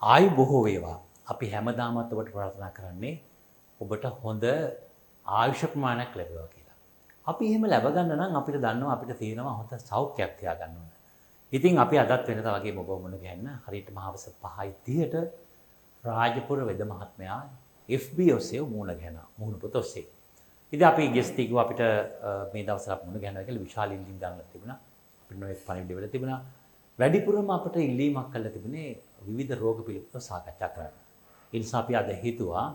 ආයු බොහෝ වේවා. අපි හැමදාමත් ඔබට ප්‍රාර්ථනා කරන්නේ ඔබට හොඳ ආයුෂ ප්‍රමාණයක් ලැබේවා කියලා. අපි එහෙම ලැබ ගන්න නම් අපිට දන්නවා අපිට තියෙනවා හොඳ සෞඛ්‍යයක් තියාගන්න ඕන. ඉතින් අපි අදත් වෙනදා වගේම ඔබ මුණ ගැහෙන්න හරියටම හවස 5:30ට රාජපුර වෙද මහත්මයා FB ඔස්සේ මුණ ගැහෙනවා. මුණ පොත ඔස්සේ. ඉතින් අපි ගෙස්ට් එකව අපිට මේ දවස්වල අපි මුණ ගැහෙනවා කියලා විශාල ඉල්ලීම් ගන්නලා තිබුණා. අපිට නොයෙක් පණිවිඩ වල තිබුණා. වැඩිපුරම අපිට ඉල්ලීමක් කළා තිබුණේ විවිධ රෝග පිළිබඳව සාකච්ඡා කරන්න. ඒ නිසා අපි අද හිතුවා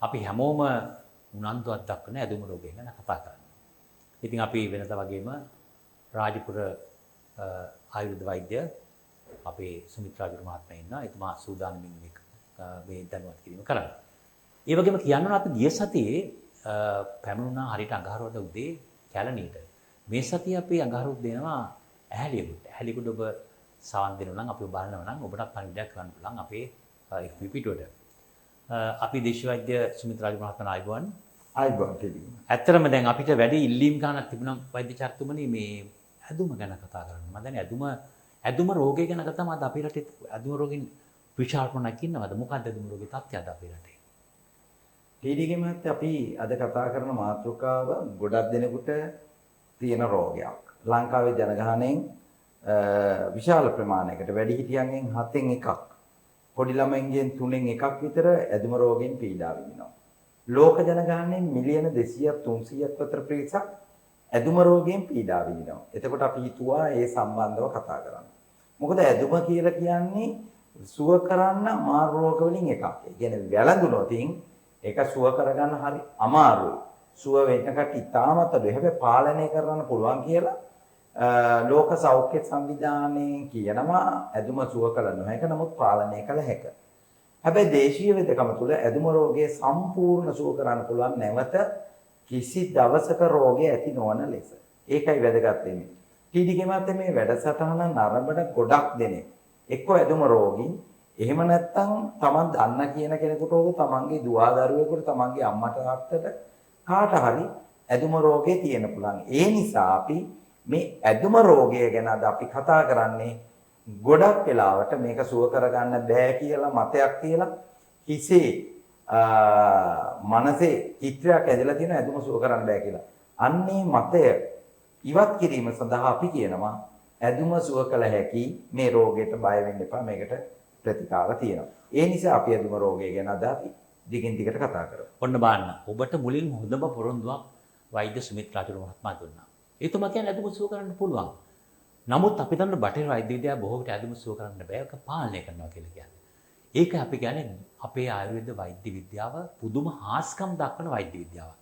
අපි හැමෝම උනන්දුවක් දක්වන ඇදුම රෝගය ගැන කතා කරන්න. ඉතින් අපි වෙනදා වගේම රාජපුර ආයුර්වේද වෛද්‍ය අපේ සුමිත් රාජපුර මහත්මයා ඉන්නවා. එතුමා සූදානම්ින් මේ දැනුවත් කිරීම කරන්න. ඒ වගේම කියන්න ඕන අපි ගිය සතියේ පැමිණුණා හරියට අඟහරුවාදා උදේ කැලණියට. මේ සතියේ අපි අඟහරුවාදා දෙනවා ඇහැලියකට. ඇහැලියකට ඔබ සවන් දෙනවා නම් අපි බලනවා නම් ඔබට පණිවිඩයක් කරන්න පුළුවන් අපේ FB පිටුවට. අපි දේශීය වෛද්‍ය සුමිත් රාජපුර මහත්මයා ආයුබෝවන් පිළිගන්න. ඇත්තටම දැන් අපිට වැඩි ඉල්ලීම් ගන්නක් තිබුණා වෛද්‍ය චාර්තුමනි මේ ඇදුම ගැන කතා කරන්න. මම දන්නේ ඇදුම රෝගය ගැන කතා මම අපේ රටේ ඇදුම රෝගින් විචාරණයක් ඉන්නවද? මොකක්ද ඇදුම රෝගේ තත්ත්වය අද අපේ රටේ? ටීඩීගේ මහත්තයා අපි අද කතා කරන මාතෘකාව ගොඩක් දෙනෙකුට තියෙන රෝගයක්. ලංකාවේ ජනගහනයෙන් විශාල ප්‍රමාණයකට වැඩිහිටියන්ගෙන් 7න් එකක් පොඩි ළමයින්ගෙන් 3න් එකක් විතර ඇදුම රෝගයෙන් පීඩා විඳිනවා. ලෝක ජනගහනයෙන් මිලියන 200ක් 300ක් විතර පිරිසක් ඇදුම රෝගයෙන් පීඩා විඳිනවා. එතකොට අපි හිතුවා ඒ සම්බන්ධව කතා කරන්න. මොකද ඇදුම කියලා කියන්නේ සුව කරන්න අමාරු රෝග වලින් එකක්. ඒ කියන්නේ වැළඳුනොත් ඒක සුව කරගන්න හරි අමාරුයි. සුව වෙන්නකට ඉතාමත් අඩුයි. හැබැයි පාලනය කරන්න පුළුවන් කියලා ලෝක සෞඛ්‍ය සංවිධානයේ කියනවා ඇදුම සුව කළ නොහැක නමුත් පාලනය කළ හැක. හැබැයි දේශීය වෙදකම තුළ ඇදුම රෝගය සම්පූර්ණ සුව කරන්න පුළුවන් නැවත කිසි දවසක රෝගය ඇති නොවන ලෙස. ඒකයි වැදගත් වෙන්නේ. ටීඩීගේ මත මේ වැඩසටහන නරඹන ගොඩක් දෙනෙක් එක්ක ඇදුම රෝගී එහෙම නැත්නම් Taman දන්න කියන කෙනෙකුට හෝ තමන්ගේ දුවා දරුවෙකුට තමන්ගේ අම්මට තාත්තට කාට හරි ඇදුම රෝගේ තියෙන පුළුවන්. ඒ නිසා අපි මේ ඇදුම රෝගය ගැන අද අපි කතා කරන්නේ ගොඩක් වෙලාවට මේක සුව කරගන්න බෑ කියලා මතයක් තියලා හිසේ මනසේ චිත්‍රයක් ඇදලා තියෙන ඇදුම සුව කරන්න බෑ කියලා. අන්නේ මතය ඉවත් කිරීම සඳහා අපි කියනවා ඇදුම සුව කළ හැකි මේ රෝගයට බය වෙන්න එපා මේකට ප්‍රතිකාර තියෙනවා. ඒ නිසා අපි ඇදුම රෝගය ගැන අද අපි දිගින් දිගට කතා කරමු. ඔන්න බලන්න. ඔබට මුලින් හොඳම පොරොන්දුවක් වෛද්‍ය සුමිත් රාජපුර මහත්මයා දුන්නා. එතුමා කියන්නේ ඇදුම සුව කරන්න පුළුවන්. නමුත් අපි දන්න බටහිර වෛද්‍ය විද්‍යාව බොහෝ විට ඇදුම සුව කරන්න බෑ. ඒක පාලනය කරනවා කියලා කියන්නේ. ඒක අපි කියන්නේ අපේ ආයුර්වේද වෛද්‍ය විද්‍යාව පුදුම හාස්කම් දක්වන වෛද්‍ය විද්‍යාවක්.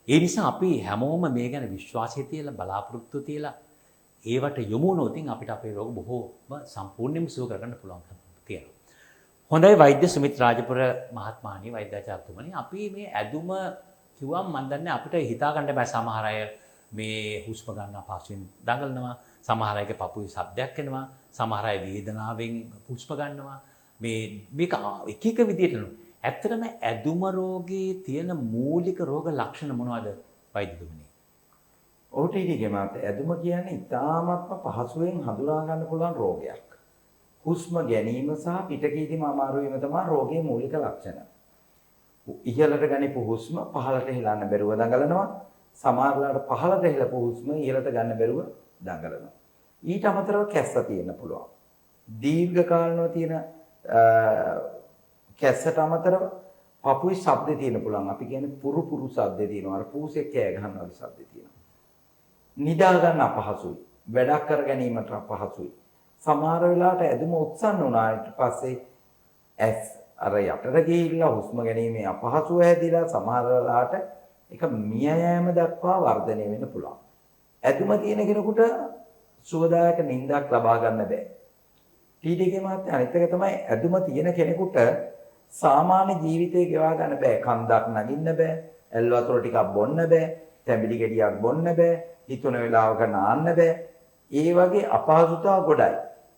ඒ නිසා අපි හැමෝම මේ ගැන විශ්වාසය තියලා බලාපොරොත්තු තියලා ඒවට යොමු වුණොත් අපිට අපේ රෝග බොහෝම සම්පූර්ණයෙන්ම සුව කරගන්න පුළුවන් තියෙනවා. හොඳයි වෛද්‍ය සුමිත් රාජපුර මහත්මයාණි වෛද්‍යාචාර්යතුමනි අපි මේ ඇදුම කිව්වම මම දන්නේ අපිට හිතා ගන්න බෑ සමහර අය මේ හුස්ම ගන්න අපහසුයෙන් දඟලනවා සමහර අයගේ පපුවේ ශබ්දයක් එනවා සමහර අය වේදනාවෙන් හුස්ම ගන්නවා මේක එක එක විදිහට නෝ ඇත්තටම ඇදුම රෝගයේ තියෙන මූලික රෝග ලක්ෂණ මොනවද වෛද්‍යතුමනි? ඔහුට ඊගේ මාත් ඇදුම කියන්නේ ඉතාමත්ම පහසුවෙන් හඳුනා ගන්න පුළුවන් රෝගයක්. හුස්ම ගැනීම සහ පිටකීදීම අමාරු වීම තමයි රෝගයේ මූලික ලක්ෂණ. ඉහළට ගනිපු හුස්ම පහළට හෙලන්න බැරුව දඟලනවා. සමහරවිට පහළට හෙලපු හුස්ම ඉහළට ගන්න බැරුව දඟලනවා. ඊට අමතරව කැස්ස තියෙන්න පුළුවන්. දීර්ඝ කාලීනව තියෙන කැස්සට අමතරව පපුවේ ශබ්ද තියෙන්න පුළුවන්. අපි කියන්නේ පුරු ශබ්ද තියෙනවා. අර පූසෙක් කෑ ගන්නවා වගේ ශබ්ද තියෙනවා. නිදා ගන්න අපහසුයි. වැඩක් කර ගැනීමට අපහසුයි. සමහර වෙලාවට ඇදුම උත්සන්න වුණාට පස්සේ ඇස් අර යටට ගිහිල්ලා හුස්ම ගැනීමේ අපහසුව හැදිලා සමහර වෙලාවට ඒක මිය යෑම දක්වා වර්ධනය වෙන්න පුළුවන්. ඇදුම තියෙන කෙනෙකුට සුවදායක නිින්දක් ලබා ගන්න බෑ. ටීඩීගේ මාත් අනිත් එක තමයි ඇදුම තියෙන කෙනෙකුට සාමාන්‍ය ජීවිතේ ගෙවා ගන්න බෑ. කන්දක් නගින්න බෑ. ඇල් වතුර ටිකක් බොන්න බෑ. තැඹිලි ගෙඩියක් බොන්න බෑ. හිතුන වෙලාවක නාන්න බෑ. ඒ වගේ අපහසුතාව ගොඩයි.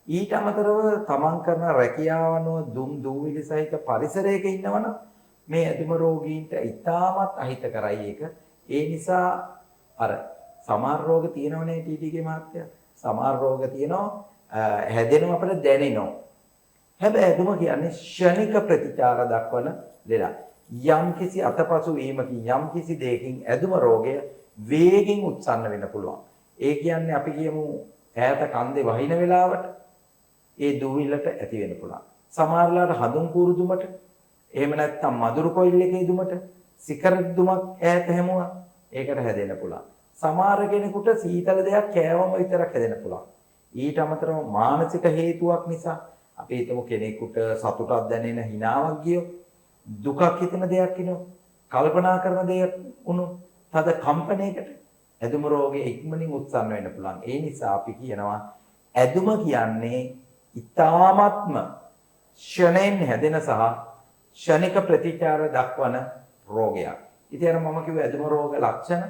ඊට අමතරව තමන් කරන රැකියාව අනුව දුම් දූවිලි සහිත පරිසරයක ඉන්නවනම් මේ ඇදුම රෝගීන්ට ඉතාමත් අහිතකරයි ඒක. ඒ නිසා අර සමහර රෝග තියෙනවනේ ටීටීගේ මහත්තයා. සමහර රෝග තියෙනවා හැදෙනවා අපිට දැනෙනවා. හැබැයි ඇදුම කියන්නේ ෂණික ප්‍රතිචාර දක්වන ලෙඩක්. යම්කිසි අතපසු වීමකින් යම්කිසි දෙයකින් ඇදුම රෝගය වේගෙන් උත්සන්න වෙන්න පුළුවන්. ඒ කියන්නේ අපි කියමු ඈත කන්දේ වහින වෙලාවට ඒ දූවිල්ලට ඇති වෙන්න පුළුවන්. සමහරලාට හඳුන් කුරුදුමට එහෙම නැත්නම් මදුරු කොයිල් එකේ දුමට සිකරට් දුමක් ඈත හැමුවා ඒකට හැදෙන්න පුළුවන්. සමහර කෙනෙකුට සීතල දෙයක් කෑවම විතරක් හැදෙන්න පුළුවන්. ඊට අමතරව මානසික හේතුවක් නිසා අපි හිතමු කෙනෙකුට සතුටක් දැනෙන හිනාවක් ගියොත් දුකක් හිතෙන දෙයක් කිනොත් කල්පනා කරන දෙයක් වුණොත් තද කම්පනයකට ඇදුම රෝගය ඉක්මනින් උත්සන්න වෙන්න පුළුවන්. ඒ නිසා අපි කියනවා ඇදුම කියන්නේ ඊ타ත්ම ෂණයෙන් හැදෙන සහ ෂණික ප්‍රතිචාර දක්වන රෝගයක්. ඉතින් මම කිව්ව ඇදුම රෝග ලක්ෂණ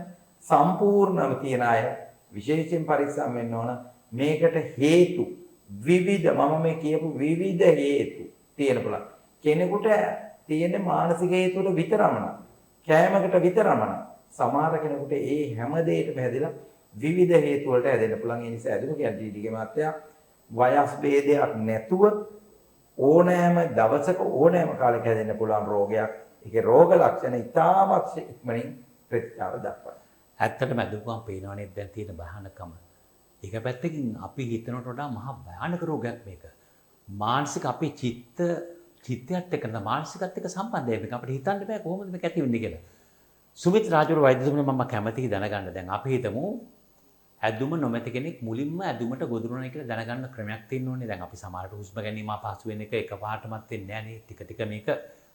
සම්පූර්ණව තියෙන අය විශේෂයෙන් පරිස්සම් වෙන්න ඕන. මේකට හේතු විවිධ මම මේ කියපු විවිධ හේතු තියෙන පුළුවන්. කෙනෙකුට තියෙන මානසික හේතු වල විතරම නෑ. කෑමකට විතරම නෑ. සමහර කෙනෙකුට ඒ හැම දෙයකම හැදෙලා විවිධ හේතු වලට හැදෙන්න පුළුවන්. ඒ නිසා ඇදුම කියන්නේ ටීටීගේ මාත්‍යා වයස් ભેදයක් නැතුව ඕනෑම දවසක ඕනෑම කාලයක හැදෙන්න පුළුවන් රෝගයක්. ඒකේ රෝග ලක්ෂණ ඉතාමත් ඉක්මනින් ප්‍රතිචාර දක්වනවා. ඇත්තටම ඇදුමක් පේනවනේ දැන් තියෙන බහනකම. ඒක පැත්තකින් අපි හිතනට වඩා මහා භයානක රෝගයක් මේක. මානසික අපේ චිත්තයත් එක්ක මානසිකත් එක්ක සම්බන්ධය මේක අපිට හිතන්න බෑ කොහොමද මේක ඇති වෙන්නේ කියලා. සුමිත් රාජුරු වෛද්‍යතුමනි මම කැමතියි දැනගන්න. දැන් අපි හිතමු ඇදුම නොමැති කෙනෙක් මුලින්ම ඇදුමට ගොදුරුණා කියලා දැනගන්න ක්‍රමයක් තියෙන්න ඕනේ. දැන් අපි සමහරට හුස්ම ගැනීම අපහසු වෙන එක එකපාරටමත් වෙන්නේ නැහැ නේ. ටික ටික මේක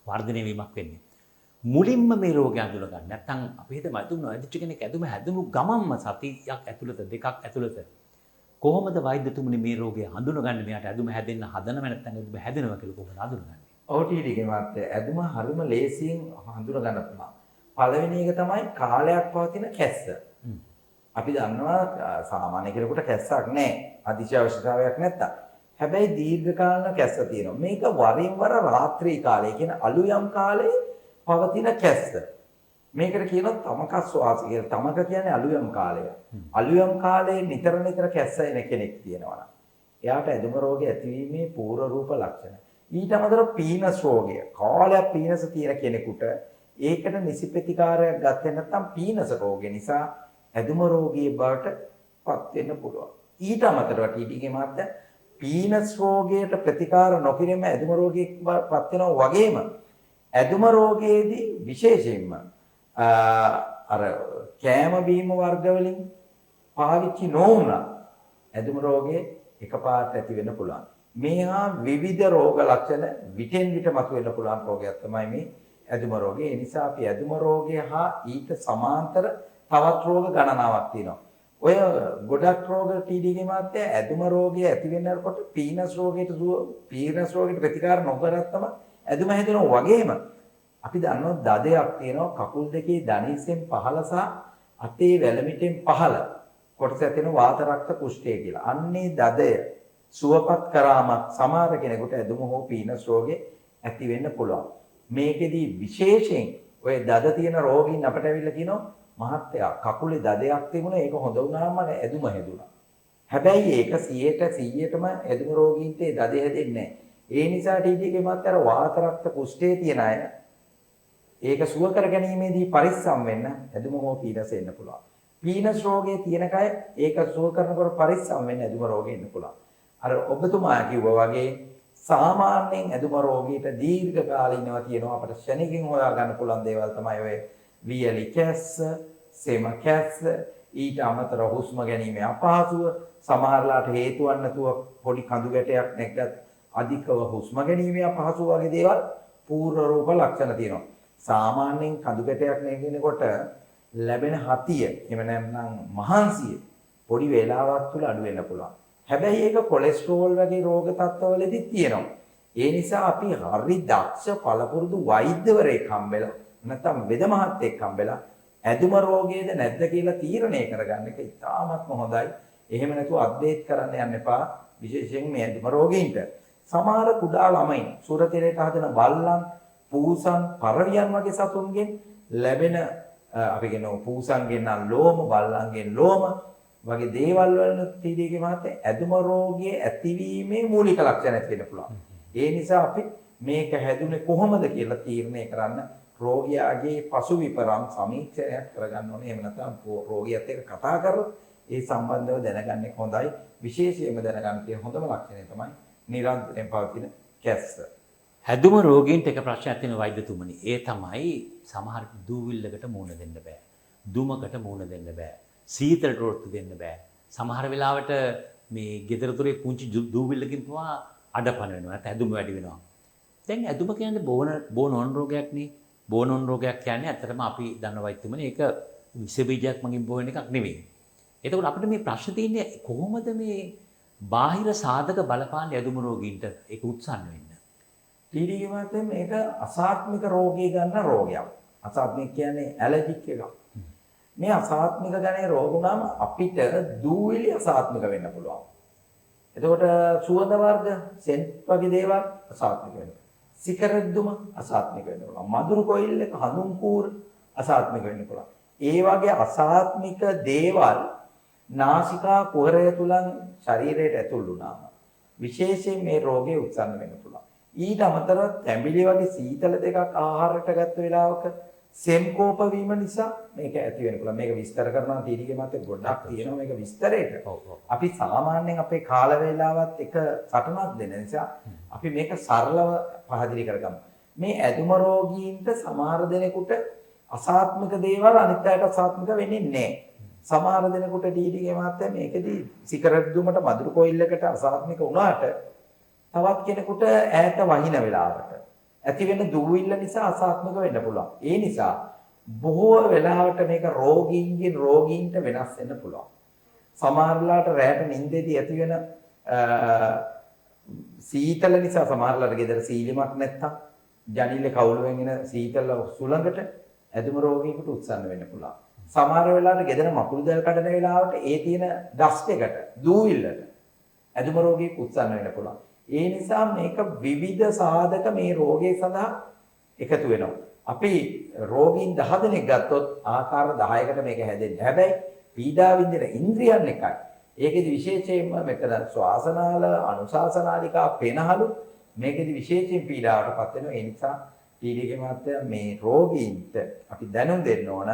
වර්ධනය වීමක් වෙන්නේ. මුලින්ම මේ රෝගය අඳුන ගන්න. නැත්නම් අපි හිතමු ඇදුම නොඇදිච්ච කෙනෙක් ඇදුම හැදුණු ගමන්ම සතියක් ඇතුළත දෙකක් ඇතුළත කොහොමද වෛද්‍යතුමනි මේ රෝගය හඳුනගන්නේ? මෙයාට ඇදුම හැදෙන්න හදනව නැත්නම් ඇදුම හැදෙනවා කියලා කොහොමද හඳුනගන්නේ? ඔව් ටීටීගේ මාත්‍යා ඇදුම හරිම ලේසියෙන් හඳුන ගන්න පුළුවන්. පළවෙනි එක තමයි කාලයක් පවතින කැස්ස. අපි දන්නවා සාමාන්‍ය කෙනෙකුට කැස්සක් නැහැ. අතිශය අවශ්‍යතාවයක් නැත්තම්. හැබැයි දීර්ඝකාලීන කැස්ස තියෙනවා. මේක වරින් වර රාත්‍රී කාලයේ කියන අලුයම් කාලයේ පවතින කැස්ස. මේකට කියනවා තමක ශ්වාස කියලා. තමක කියන්නේ අලුයම් කාලය. අලුයම් කාලයේ නිතර නිතර කැස්ස එන කෙනෙක් තියෙනවා. එයාට ඇදුම රෝගය ඇතිවීමේ පූර්ව රූප ලක්ෂණ. ඊට අමතරව පීනස් රෝගය. කාලයක් පීනස තියෙන කෙනෙකුට ඒකට නිසි ප්‍රතිකාරයක් ගත්තේ නැත්නම් පීනස රෝගය නිසා ඇදුම රෝගී බවට පත් වෙන්න පුළුවන්. ඊට අමතරව ටීටීගේ මාත්‍යා පීනස් රෝගයට ප්‍රතිකාර නොකිරීම ඇදුම රෝගීක් පත් වෙනවා වගේම ඇදුම රෝගයේදී විශේෂයෙන්ම අර කෑම බීම වර්ග වලින් පාවිච්චි නොවුණා ඇදුම රෝගේ එකපාරට ඇති වෙන්න පුළුවන්. මේහා විවිධ රෝග ලක්ෂණ විටෙන් විට මතුවෙන්න පුළුවන් රෝගයක් තමයි මේ ඇදුම රෝගය. ඒ නිසා අපි ඇදුම රෝගය හා ඊට සමාන්තර තවත් රෝග ගණනාවක් තියෙනවා. ඔය ගොඩක් රෝග ටීඩීගේ මාත්‍යා ඇදුම රෝගය ඇති වෙනකොට පීනස් රෝගයට ප්‍රතිකාර නොකරත් තමයි ඇදුම හැදෙනවා වගේම අපි දන්නවා දදයක් තියෙනවා කකුල් දෙකේ දණහිසෙන් පහළ සහ අතේ වැලමිටෙන් පහළ කොටස තියෙන වාත රක්ත කුෂ්ඨය කියලා. අන්නේ දදය සුවපත් කරාමත් සමහර කෙනෙකුට ඇදුම හෝ පීනස් රෝගේ ඇති වෙන්න පුළුවන්. මේකෙදී විශේෂයෙන් ඔය දද තියෙන රෝගීන් අපට ඇවිල්ලා කියනවා මහත්තයා කකුලේ දදයක් තිබුණා ඒක හොඳ වුණාම ඇදුම හැදුණා. හැබැයි ඒක 100%ටම ඇදුම රෝගීන්ට දද හැදෙන්නේ නැහැ. ඒ නිසා ටීටීගේ මාත්‍යාර වාත රක්ත කුෂ්ඨයේ තියෙන අය ඒක සුව කර ගැනීමේදී පරිස්සම් වෙන්න ඇදුම හෝ පීනස් එන්න පුළුවන්. පීනස් රෝගයේ තියෙන කය ඒක සුව කරනකොට පරිස්සම් වෙන්න ඇදුම රෝගෙ එන්න පුළුවන්. අර ඔබතුමා කිව්වා වගේ සාමාන්‍යයෙන් ඇදුම රෝගීට දීර්ඝ කාලිනව තියෙනවා අපිට ශනිකින් හොයා ගන්න පුළුවන් දේවල් තමයි ඔය වියලි කැස්ස, සෙම කැස්ස, ඊට අමතරව හුස්ම ගැනීම අපහසුව, සමහරලාට හේතුවක් නැතුව පොඩි කඳු ගැටයක් නැග්ගත් අධිකව හුස්ම ගැනීම අපහසුව වගේ දේවල් පූර්ව රූප ලක්ෂණ තියෙනවා. සාමාන්‍යයෙන් කඳු ගැටයක් නැගෙනකොට ලැබෙන හතිය, එහෙම නැත්නම් මහන්සිය පොඩි වේලාවක් තුල අඩු වෙන්න පුළුවන්. හැබැයි ඒක කොලෙස්ටරෝල් වගේ රෝග තත්ත්වවලදී තියෙනවා. ඒ නිසා අපි හරි දක්ෂ පළපුරුදු වෛද්‍යවරයෙක් හම්බෙලා නැත්නම් වෙද මහත්තයෙක් හම්බෙලා ඇදුම රෝගයේද නැද්ද කියලා තීරණය කරගන්න එක ඉතාමත්ම හොඳයි. එහෙම නැතුව අප්ඩේට් කරන්න යන්න එපා. විශේෂයෙන් මේ ඇදුම රෝගීන්ට. සමහර කුඩා ළමයින් සුරතේරේට හදන බල්ලන්, පූසන්, පරවියන් වගේ සතුන්ගෙන් ලැබෙන අපි කියනවා පූසන්ගෙන් නම් ලෝම, බල්ලන්ගෙන් ලෝම වගේ දේවල් වල ටීඩීගේ මහත්තයා ඇදුම රෝගයේ ඇතිවීමේ මූලික ලක්ෂණ ඇති වෙන්න පුළුවන්. ඒ නිසා අපි මේක හැදුනේ කොහොමද කියලා තීරණය කරන්න රෝගියාගේ පසු විපරම් සමීක්ෂණයක් කරගන්න ඕනේ. එහෙම නැත්නම් රෝගියාත් එක්ක කතා කරලා ඒ සම්බන්ධව දැනගන්නේ හොඳයි. විශේෂයෙන්ම දැනගන්න තියෙන හොඳම ලක්ෂණය තමයි නිරන්තරයෙන් පවතින කැස්ස. හැදුම රෝගීන්ට එක ප්‍රශ්නයක් තියෙන වෛද්‍යතුමනි. ඒ තමයි සමහර දූවිල්ලකට මුහුණ දෙන්න බෑ. දුමකට මුහුණ දෙන්න බෑ. සීතලට රොට්ටු දෙන්න බෑ. සමහර වෙලාවට මේ ගෙදර දොරේ පුංචි දූවිල්ලකින් පවා අඩපණ වෙනවා. නැත්නම් ඇදුම වැඩි වෙනවා. දැන් ඇදුම කියන්නේ බෝන ඔන් රෝගයක් නේ. බෝන ඔන් රෝගයක් කියන්නේ ඇත්තටම අපි දන්න වෛද්‍යතුමනි ඒක විස බීජයක් මගින් බෝන එකක් නෙවෙයි. එතකොට අපිට මේ ප්‍රශ්න තියෙන්නේ කොහොමද මේ බාහිර සාධක බලපාන්නේ ඇදුම රෝගීන්ට ඒක උත්සන්න වෙන්න. ටීඩීගේ මතය මේක අසාත්මික රෝගී ගන්න රෝගයක්. අසාත්මික කියන්නේ ඇලර්ජික් එකක්. මේ අසාත්මික ගණේ රෝග වුණාම අපිට දූවිලි අසාත්මික වෙන්න පුළුවන්. එතකොට සුවඳ වර්ග, සෙන්ට් වගේ දේවල් අසාත්මික වෙනවා. සිගරට් දුම අසාත්මික වෙන්න පුළුවන්. මధుර කොයිල් එක, හඳුන් කූර අසාත්මික වෙන්න පුළුවන්. ඒ වගේ අසාත්මික දේවල් නාසිකා කුහරය තුලන් ශරීරයට ඇතුල් වුණාම විශේෂයෙන් මේ රෝගේ උත්සන්න වෙන්න පුළුවන්. ඊට අමතරව තැඹිලි වගේ සීතල දෙකක් ආහාරයට ගත්ත වෙලාවක සෙම්කෝප වීම නිසා මේක ඇති වෙන්න පුළුවන්. මේක විස්තර කරනවා ටීඩීගේ මතේ ගොඩක් තියෙනවා මේක විස්තරේට. අපි සාමාන්‍යයෙන් අපේ කාල වේලාවත් එක සටනක් දෙන නිසා අපි මේක සරලව පහදලි කරගමු. මේ ඇදුම රෝගීන්ට සමහර දෙනෙකුට අසාත්මික දේවල් අනිත් අයට අසාත්මික වෙන්නේ නැහැ. සමහර දෙනෙකුට ටීඩීගේ මතේ මේකෙදී සිගරට් දුමට මధుර කොයිල් එකට අසාත්මික වුණාට තවත් කෙනෙකුට ඈත වහින වෙලාවට ඇති වෙන දූවිල්ල නිසා අසාත්මික වෙන්න පුළුවන්. ඒ නිසා බොහෝ වෙලාවට මේක රෝගීන්ට වෙනස් වෙන්න පුළුවන්. සමහරලාට රැට නිින්දේදී ඇති වෙන සීතල නිසා සමහරලාට ගෙදර සීලිමක් නැත්තම් ජනිල කවුළුවෙන් එන සීතල සුළඟට ඇදුම රෝගීන්ට උත්සන්න වෙන්න පුළුවන්. සමහර වෙලාවට ගෙදර මකුළු දැල් කඩන වෙලාවට ඒ තියෙන ඩස්ට් එකට දූවිල්ලට ඇදුම රෝගීන්ට උත්සන්න වෙන්න පුළුවන්. ඒ නිසා මේක විවිධ සාධක මේ රෝගය සඳහා එකතු වෙනවා. අපි රෝගීන් 10 දෙනෙක් ගත්තොත් ආකාර 10කට මේක හැදෙන්නේ. හැබැයි පීඩා විඳින ඉන්ද්‍රියන් එකයි. ඒකෙදි විශේෂයෙන්ම මෙතන ශ්වාසනාල, අනුශාසනාලිකා, පෙනහළු මේකෙදි විශේෂයෙන් පීඩාවටපත් වෙනවා. ඒ නිසා ටීඩීගේ මහත්තයා මේ රෝගීන්ට අපි දැනුම් දෙන්න ඕන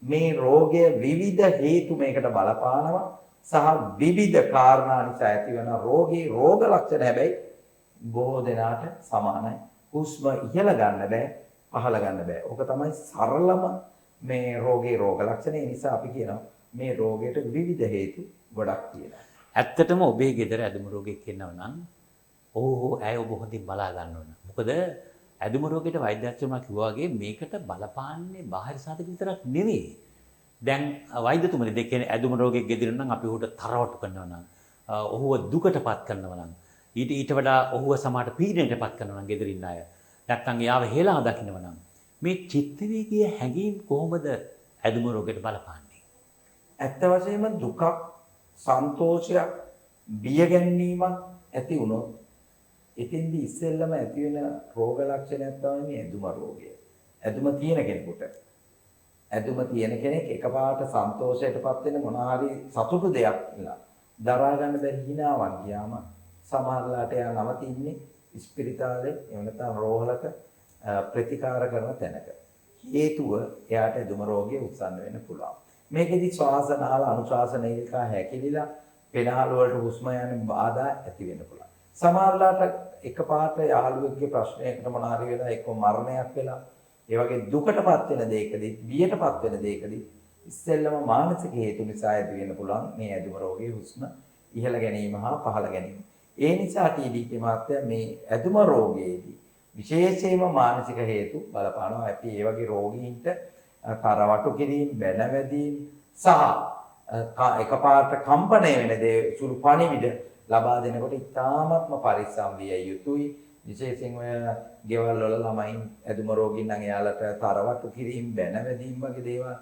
මේ රෝගය විවිධ හේතු මේකට බලපානවා. සහ විවිධ කාරණා නිසා ඇතිවන රෝග ලක්ෂණ හැබැයි බොහෝ දෙනාට සමානයි. හුස්ම ඉහළ ගන්න බෑ, පහළ ගන්න බෑ. ඕක තමයි සරලම මේ රෝග ලක්ෂණ. ඒ නිසා අපි කියනවා මේ රෝගයට විවිධ හේතු ගොඩක් තියෙනවා. ඇත්තටම ඔබේ ගෙදර ඇදුම රෝගයක් ඉන්නව නම් ඇය ඔබ හොඳින් බලා ගන්න ඕන. මොකද ඇදුම රෝගයට වෛද්‍යවරුන්ලා කිව්වා වගේ මේකට බලපාන්නේ බාහිර සාධක විතරක් නෙවෙයි. දැන් වෛද්‍යතුමනි දෙකේ ඇදුම රෝගයක් ගෙදිරන නම් අපි ඔහුට තරවටු කරනවා නම් ඔහුව දුකටපත් කරනවා නම් ඊට වඩා ඔහුව සමාජයට පීඩනයටපත් කරනවා නම් ගෙදරින් අය නැත්නම් යාව හේලා දකින්නවා නම් මේ චිත්ත වේගයේ හැඟීම් කොහොමද ඇදුම රෝගයට බලපාන්නේ? ඇත්ත වශයෙන්ම දුකක්, සන්තෝෂයක්, බිය ගැනීමක් ඇති වුණොත් එතෙන්දී ඉස්සෙල්ලම ඇති වෙන රෝග ලක්ෂණයක් තමයි මේ ඇදුම රෝගය. ඇදුම තියෙන කෙනෙකුට ඇදුම තියෙන කෙනෙක් එකපාරට සන්තෝෂයටපත් වෙන මොනවා හරි සතුටු දෙයක් නේද දරා ගන්න බැරි හිනාවක් ගියාම සමහරලාට එයා නවතින්නේ ස්පිරිතාලේ එහෙම නැත්නම් රෝහලක ප්‍රතිකාර කරන තැනක. හේතුව එයාට ඇදුම රෝගය උත්සන්න වෙන්න පුළුවන්. මේකෙදි ශ්වාසනාල අනුශාසනයක හැකිලිලා පෙනහළු වලට හුස්ම යන බාධා ඇති වෙන්න පුළුවන්. සමහරලාට එකපාරට යාළුවෙක්ගේ ප්‍රශ්නයකට මොනවා හරි වෙලා එක්ක මරණයක් වෙලා ඒ වගේ දුකටපත් වෙන දෙයකදී බියටපත් වෙන දෙයකදී ඉස්සෙල්ලම මානසික හේතු නිසා ඇති වෙන්න පුළුවන් මේ ඇදුම රෝගයේ හුස්ම ඉහළ ගැනීම හා පහළ ගැනීම. ඒ නිසා ටීඩීගේ මාත්‍යා මේ ඇදුම රෝගයේදී විශේෂයෙන්ම මානසික හේතු බලපානවා. අපි ඒ වගේ රෝගීන්ට කරවටු කිරීම, බැනවැදීම් සහ එකපාරට කම්පණය වෙන දේ සුළු පණිවිඩ ලබා දෙනකොට ඉතාමත්ම පරිස්සම් විය යුතුයි. විශේෂයෙන් ඔය ගෙවල් වල ළමයින් ඇදුම රෝගීන් නම් එයාලට තරවටු කිරීම, බැනවැදීම් වගේ දේවල්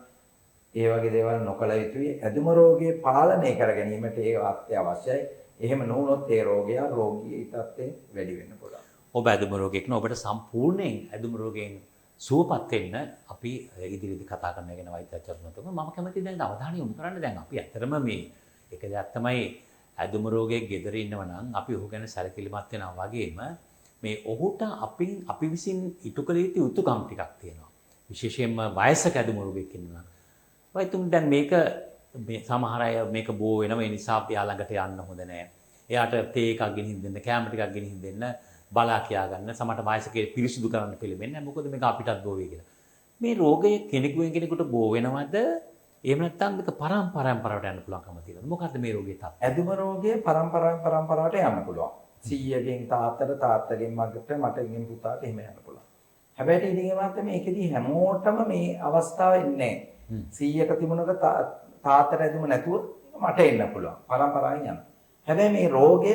ඒ වගේ දේවල් නොකළ යුතුයි. ඇදුම රෝගය පාලනය කර ගැනීමට ඒක අත්‍යවශ්‍යයි. එහෙම නොවුනොත් ඒ රෝගී තත්ත්වයෙන් වැඩි වෙන්න පුළුවන්. ඔබ ඇදුම රෝගියෙක් න ඔබට සම්පූර්ණයෙන් ඇදුම රෝගයෙන් සුවපත් වෙන්න අපි ඉදිරියේදී කතා කරන්න ගැන වෛද්‍යවරුන්තුමා මම කැමතියි දැන් අවධානය යොමු කරන්න. දැන් අපි ඇත්තටම මේ එක දෙයක් තමයි ඇදුම රෝගයේ ගෙදර ඉන්නව නම් අපි ඔහු ගැන සැලකිලිමත් වෙනවා වගේම මේ ඔහුට අපි විසින් ඉටු කළ යුතු යුතුකම් ටිකක් තියෙනවා. විශේෂයෙන්ම වයසක ඇදුම රෝගියෙක් ඉන්නවා. වයිතුම් දැන් මේක මේ සමහර අය මේක බෝ වෙනවා ඒ නිසා අපි ළඟට යන්න හොඳ නැහැ. එයාට තේ එකක් ගෙනින් දෙන්න, කැම ටිකක් ගෙනින් දෙන්න, බලා කියා ගන්න. සමහරට වයසකේ පිරිසිදු කරන්න පිළිවෙන්නේ නැහැ. මොකද මේක අපිටත් බෝ වෙයි කියලා. මේ රෝගය කෙනෙකුට බෝ වෙනවද? එහෙම නැත්නම් මේක පරම්පරාවට යන්න පුළුවන්කම තියෙනවද? මොකද්ද මේ රෝගයේ තත්ත්වය? ඇදුම රෝගය පරම්පරාවට යන්න පුළුවන්. 100කින් තාත්තට, තාත්තගෙන් මගට, මටගෙන් පුතාට එහෙම යන්න පුළුවන්. හැබැයි ඉතින් මේකෙදී හැමෝටම මේ අවස්ථාව එන්නේ නැහැ. 100ක තිබුණක තාත්තට ඇදුම නැතුව මට එන්න පුළුවන්. පරම්පරාවෙන් යන. හැබැයි මේ රෝගය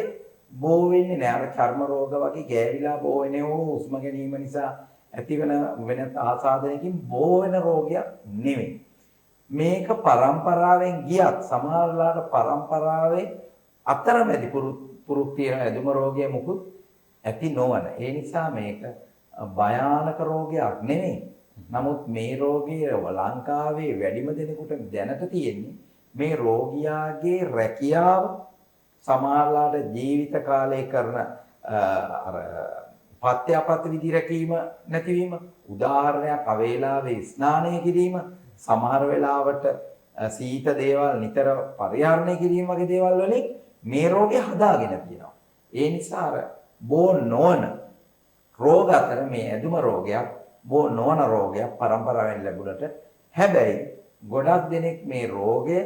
බෝ වෙන්නේ නැහැ. අර චර්ම රෝග වගේ ගෑවිලා බෝ වෙන්නේ හුස්ම ගැනීම නිසා ඇතිවන වෙන ආසාදනයකින් බෝ වෙන රෝගයක් නෙමෙයි. මේක පරම්පරාවෙන් ගියත් සමහරලාට පරම්පරාවේ අතරමැදි පුරුක් තියෙන ඇදුම රෝගය මුකුත් ඇති නොවන. ඒ නිසා මේක භයානක රෝගයක් නෙමෙයි. නමුත් මේ රෝගය ලංකාවේ වැඩිම දෙනෙකුට දැනට තියෙන්නේ මේ රෝගියාගේ රැකියාව සමහරලාට ජීවිත කාලය කරන අර පත්‍යාපත් විදි රැකීම නැතිවීම, උදාහරණයක් අවේලාවේ ස්නානය කිරීම, සමහර වෙලාවට සීත දේවල් නිතර පරිහරණය කිරීම වගේ දේවල් වලින් මේ රෝගය හදාගෙන තියෙනවා. ඒ නිසා අර බෝ නොවන රෝග අතර මේ ඇදුම රෝගයක් බෝ නොවන රෝගයක් පරම්පරාවෙන් ලැබුණට හැබැයි ගොඩක් දෙනෙක් මේ රෝගය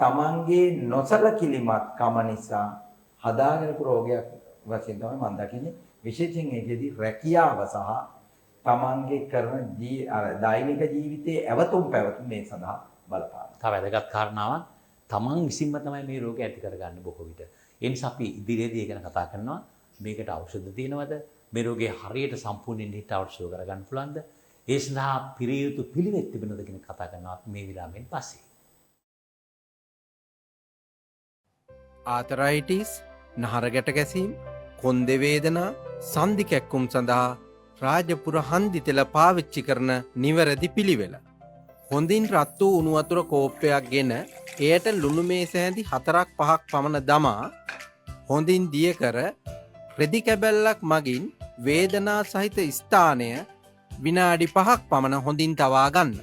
තමන්ගේ නොසලකිලිමත් කම නිසා හදාගෙන රෝගයක් වශයෙන් තමයි මම දකින්නේ. විශේෂයෙන් ඒකෙදි රැකියාව සහ තමන්ගේ කරන දෛනික ජීවිතයේ ඇවතුම් පැවතුම් මේ සඳහා බලපාන. තව වැදගත් කාරණාවක් තමන් විසින්ම තමයි මේ රෝගය ඇති කරගන්නේ බොහෝ විට. ඒ නිසා අපි ඉදිරියේදී ඒ ගැන කතා කරනවා. මේකට ඖෂධ තියෙනවද? මේ රෝගේ හරියට සම්පූර්ණයෙන් ඊට කරගන්න පුළුවන්ද? ඒ සඳහා පිළිය යුතු පිළිවෙත් තිබෙනවද කියන කතා කරනවා මේ විරාමයෙන් පස්සේ. ආතරයිටිස්, නහරගැට ගැසීම්, කොන්දේ වේදනා, සන්ධි කැක්කුම් සඳහා රාජපුර හන්දි තෙල පාවිච්චි කරන නිවැරදි පිළිවෙල. හොඳින් රත් වූ උණු වතුර කෝප්පයක් ගෙන එයට ලුණු මේස ඇඳි 4-5ක් පමණ දමා හොඳින් දිය කර රෙදි කැබැල්ලක් මගින් වේදනා සහිත ස්ථානය විනාඩි 5ක් පමණ හොඳින් තවා ගන්න.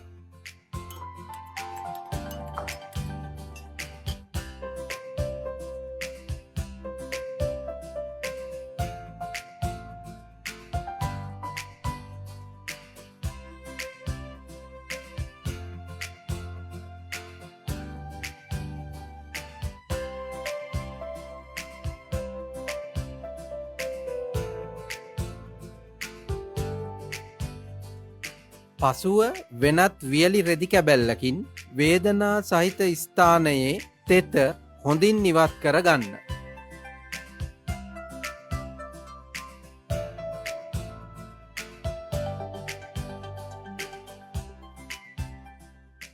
පසුව වෙනත් වියලි රෙදි කැබැල්ලකින් වේදනා සහිත ස්ථානයේ තෙත හොඳින් ඉවත් කර ගන්න.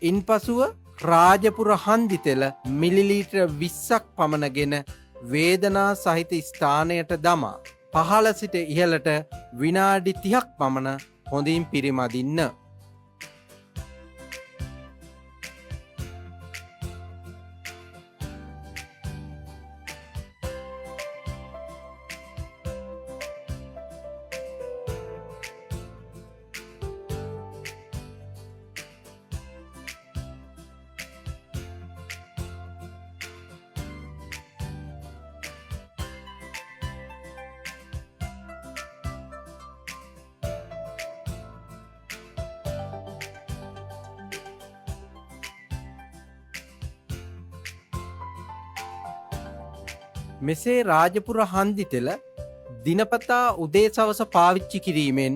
ඉන්පසුව රාජපුර හන්දි තෙල මිලිලීටර් 20ක් පමණගෙන වේදනා සහිත ස්ථානයට දමා පහළ සිට ඉහළට විනාඩි 30ක් පමණ හොඳින් පිරිමදින්න. මෙසේ රාජපුර හන්දි තෙල දිනපතා උදේ සවස පාවිච්චි කිරීමෙන්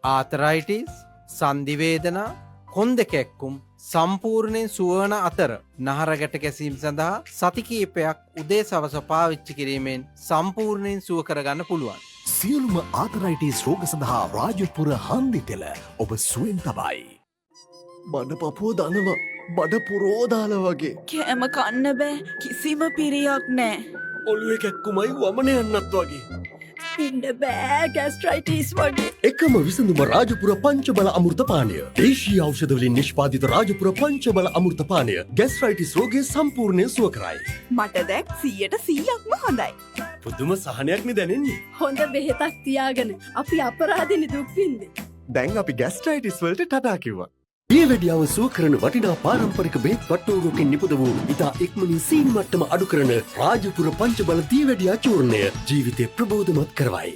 ආතරයිටිස්, සන්ධි වේදනා, කොන්ද කැක්කුම් සම්පූර්ණයෙන් සුවවන අතර නහරගැට ගැසීම් සඳහා සති කිහිපයක් උදේ සවස පාවිච්චි කිරීමෙන් සම්පූර්ණයෙන් සුව කරගන්න පුළුවන්. සියලුම ආතරයිටිස් රෝග සඳහා රාජපුර හන්දි තෙල ඔබ සුවෙන් තබයි. බඩ පපුව දනවා, බඩ පුරෝදාල වගේ. කෑම කන්න බෑ, කිසිම පිරියක් නෑ. ඔළුවේ කැක්කුමයි වමන යන්නත් වගේ. ඉන්න බෑ, ගැස්ට්‍රයිටිස් වගේ. එකම විසඳුම රාජපුර පංචබල අමෘත පානය. දේශීය ඖෂධ වලින් නිෂ්පාදිත රාජපුර පංචබල අමෘත පානය ගැස්ට්‍රයිටිස් රෝගය සම්පූර්ණයෙන් සුව කරයි. මට දැන් 100%ක්ම හොඳයි. පුදුම සහනයක්නේ දැනෙන්නේ. හොඳ බෙහෙතක් තියාගෙන අපි අපරාධෙනි දුක් විඳින්නේ. දැන් අපි ગેස්ට්‍රයිටිස් වලට ටටා කිව්වා. දියවැඩියාව සුව කරන වටිනා පාරම්පරික බෙහෙත් වට්ටෝරුවකින් නිපද වූ ඉතා ඉක්මනින් සීනි මට්ටම අඩු කරන රාජපුර පංචබල දියවැඩියා චූර්ණය ජීවිතය ප්‍රබෝධමත් කරවයි.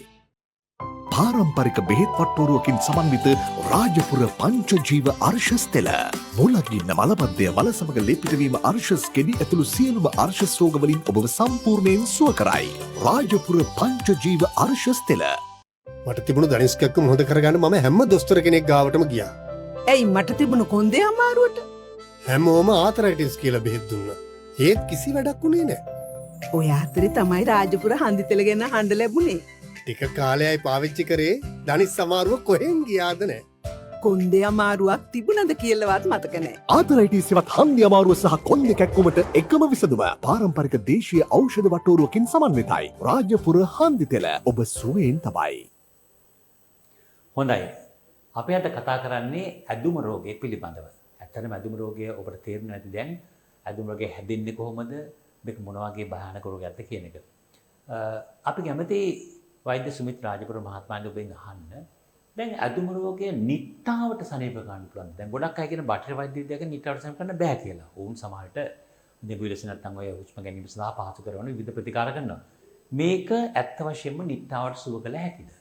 පාරම්පරික බෙහෙත් වට්ටෝරුවකින් සමන්විත රාජපුර පංචජීව අර්ශස් තෙල. මුලගින්න මලබද්ධය මල සමග ලේපිතවීම අර්ශස් ගෙඩි ඇතුළු සියලුම අර්ශස් රෝගවලින් ඔබව සම්පූර්ණයෙන් සුව කරයි. රාජපුර පංචජීව අර්ශස් තෙල. මට තිබුණු දනිස්කක්කම හොඳ කරගන්න මම හැම දොස්තර කෙනෙක් ගාවටම ගියා. ඇයි මට තිබුණු කොන්දේ අමාරුවට? හැමෝම ආතරයිටිස් කියලා බෙහෙත් දුන්නා. ඒත් කිසි වැඩක් වුණේ නැහැ. ඔය අතරේ තමයි රාජපුර හන්දිතෙල ගැන හඬ ලැබුණේ. ටික කාලයයි පාවිච්චි කරේ දනිස් අමාරුව කොහෙන් ගියාද නැහැ. කොන්දේ අමාරුවක් තිබුණද කියලාවත් මතක නැහැ. ආතරයිටිස් ඉවත් හන්දි අමාරුව සහ කොන්දේ කැක්කුමට එකම විසඳුම පාරම්පරික දේශීය ඖෂධ වට්ටෝරුවකින් සමන්විතයි. රාජපුර හන්දි තෙල ඔබ සුවයෙන් තබයි. හොඳයි. අපි අද කතා කරන්නේ ඇදුම රෝගය පිළිබඳව. ඇත්තටම ඇදුම රෝගය ඔබට තේරුම් නැති දැන් ඇදුම රෝගය හැදෙන්නේ කොහොමද? මේක මොන වගේ භයානක රෝගයක්ද කියන එක. අපි කැමති වෛද්‍ය සුමිත් රාජපුර මහත්මයාගේ ඔබෙන් අහන්න. දැන් ඇදුම රෝගය නිට්ටාවට සනීප කරන්න පුළුවන්. දැන් ගොඩක් අය කියන බටහිර වෛද්‍ය විද්‍යාවෙන් නිට්ටාවට සනීප කරන්න බෑ කියලා. ඕන් සමහරට නිබුලස් නැත්නම් ඔය හුස්ම ගැනීම සඳහා පහසු කරන විවිධ ප්‍රතිකාර කරනවා. මේක ඇත්ත වශයෙන්ම නිට්ටාවට සුව කළ හැකිද?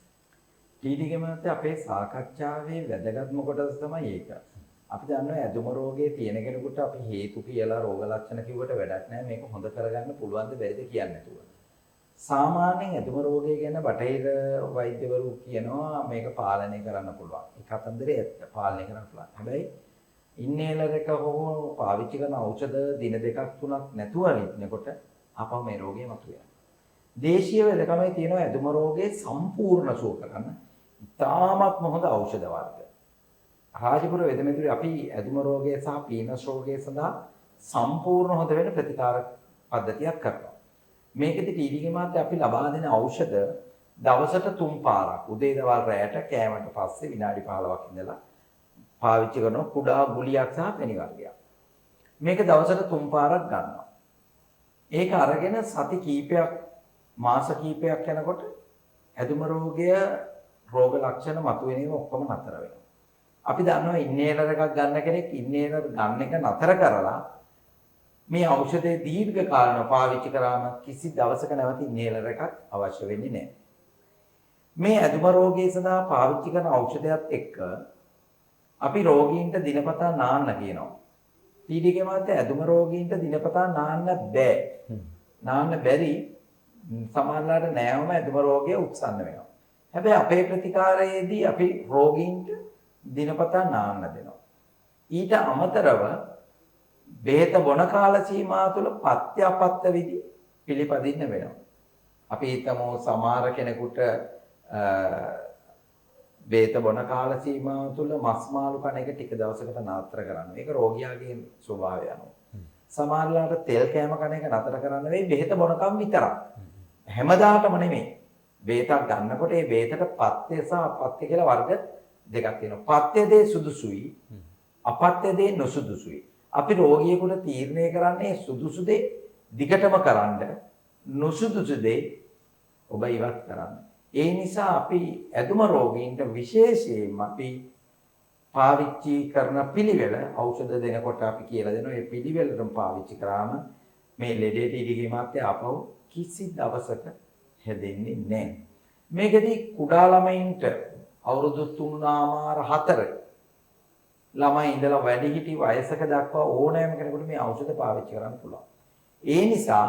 ඊටිගේ මත අපේ සාකච්ඡාවේ වැදගත්ම කොටස තමයි ඒක. අපි දන්නවා ඇදුම රෝගයේ තියෙන කෙනෙකුට අපි හේතු කියලා රෝග ලක්ෂණ කිව්වට වැඩක් නැහැ. මේක හොඳ කරගන්න පුළුවන් ද බැරිද කියන්නේ නැතුව. සාමාන්‍යයෙන් ඇදුම රෝගය ගැන බටහිර වෛද්‍යවරු කියනවා මේක පාලනය කරන්න පුළුවන්. ඒ කතන්දරේ ඇත්ත. පාලනය කරන්න පුළුවන්. හැබැයි ඉන්නේලර් එක හෝ පාවිච්චි කරන ඖෂධ දින දෙකක් තුනක් නැතුව ඉන්නකොට අපව මේ රෝගය මතුවෙනවා. දේශීය වෙදකමේ තියෙනවා ඇදුම රෝගයේ සම්පූර්ණ සුව කරන්න ඉතාමත්ම හොඳ ඖෂධ වර්ග. රාජපුර වෙදමැදුරේ අපි ඇදුම රෝගය සහ පීනස් රෝගය සඳහා සම්පූර්ණ හොඳ වෙන ප්‍රතිකාර පද්ධතියක් කරනවා. මේකෙදි ටීඩීගේ මාත් අපි ලබා දෙන ඖෂධ දවසට 3 පාරක් උදේ දවල් රැයට කෑමට පස්සේ විනාඩි 15ක් ඉඳලා පාවිච්චි කරන කුඩා ගුලියක් සහ පැණි වර්ගයක්. මේක දවසට 3 පාරක් ගන්නවා. ඒක අරගෙන සති කීපයක් මාස කීපයක් යනකොට ඇදුම රෝගය රෝග ලක්ෂණ මතුවෙන ඒවා ඔක්කොම නතර වෙනවා. අපි දන්නවා ඉන්නේලර් එකක් ගන්න කෙනෙක් ඉන්නේලර් ගන්න එක නතර කරලා මේ ඖෂධයේ දීර්ඝ කාලීනව පාවිච්චි කරාම කිසි දවසක නැවත ඉන්නේලර් එකක් අවශ්‍ය වෙන්නේ නැහැ. මේ ඇදුම රෝගය සඳහා පාවිච්චි කරන ඖෂධයත් එක්ක අපි රෝගීන්ට දිනපතා නාන්න කියනවා. ටීඩීගේ මාත් ඇදුම රෝගීන්ට දිනපතා නාන්න බෑ. නාන්න බැරි සමහරවිට නෑවම ඇදුම රෝගය උත්සන්න වෙනවා. හැබැයි අපේ ප්‍රතිකාරයේදී අපි රෝගීන්ට දිනපතා නාන්න දෙනවා. ඊට අමතරව බෙහෙත බොන කාල සීමාව තුළ පත්‍ය අපත්‍ය විදි පිළිපදින්න වෙනවා. අපි හිතමු සමහර කෙනෙකුට බෙහෙත බොන කාල සීමාව තුළ මස් මාළු කන එක ටික දවසකට නතර කරන්න. ඒක රෝගියාගේ ස්වභාවය අනුව. සමහරලාට තෙල් කෑම කන එක නතර කරන්න වෙයි බෙහෙත බොනකම් විතරක්. හැමදාටම නෙමෙයි. බෙහෙතක් ගන්නකොට ඒ බෙහෙතට පත්‍ය සහ අපත්‍ය කියලා වර්ග දෙකක් තියෙනවා. පත්‍ය දේ සුදුසුයි, අපත්‍ය දේ නොසුදුසුයි. අපි රෝගියෙකුට තීරණය කරන්නේ සුදුසු දේ දිගටම කරන්න, නොසුදුසු දේ ඔබ ඉවත් කරන්න. ඒ නිසා අපි ඇදුම රෝගීන්ට විශේෂයෙන්ම අපි පාවිච්චි කරන පිළිවෙල ඖෂධ දෙනකොට අපි කියලා දෙනවා. ඒ පිළිවෙලටම පාවිච්චි කරාම මේ ලෙඩේට ඉදිරියේ මාත්‍ය ආපහු කිසි දවසක හැදෙන්නේ නැහැ. මේකදී කුඩා ළමයින්ට අවුරුදු 3.4 ළමයි ඉඳලා වැඩිහිටි වයසක දක්වා ඕනෑම කෙනෙකුට මේ ඖෂධ පාවිච්චි කරන්න පුළුවන්. ඒ නිසා